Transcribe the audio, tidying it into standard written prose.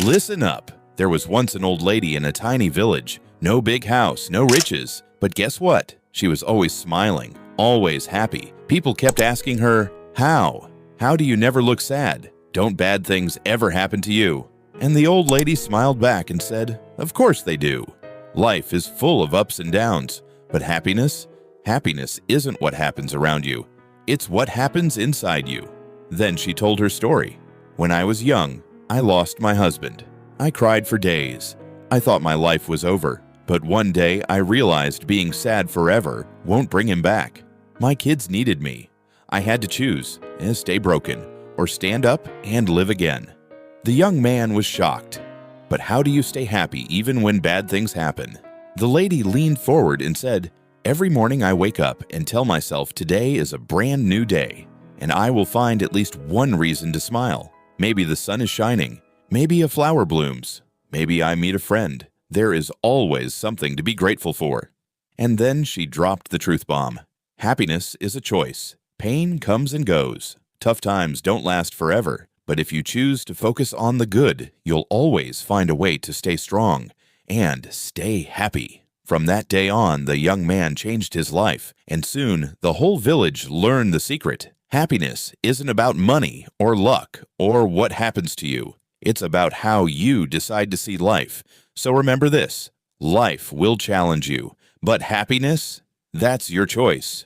Listen up. There was once an old lady in a tiny village. No big house, no riches. But guess what? She was always smiling, always happy. People kept asking her, "How? How do you never look sad? Don't bad things ever happen to you?" And the old lady smiled back and said, "Of course they do. Life is full of ups and downs, but happiness isn't what happens around you. It's what happens inside you." Then she told her story. "When I was young, I lost my husband. I cried for days. I thought my life was over, but one day I realized being sad forever won't bring him back. My kids needed me. I had to choose, stay broken, or stand up and live again." The young man was shocked. But how do you stay happy even when bad things happen? The lady leaned forward and said, "Every morning I wake up and tell myself today is a brand new day, and I will find at least one reason to smile. Maybe the sun is shining. Maybe a flower blooms. Maybe I meet a friend. There is always something to be grateful for." And then she dropped the truth bomb. Happiness is a choice. Pain comes and goes. Tough times don't last forever. But if you choose to focus on the good, you'll always find a way to stay strong and stay happy. From that day on, the young man changed his life, and soon the whole village learned the secret. Happiness isn't about money or luck or what happens to you. It's about how you decide to see life. So remember this: life will challenge you, but happiness, that's your choice.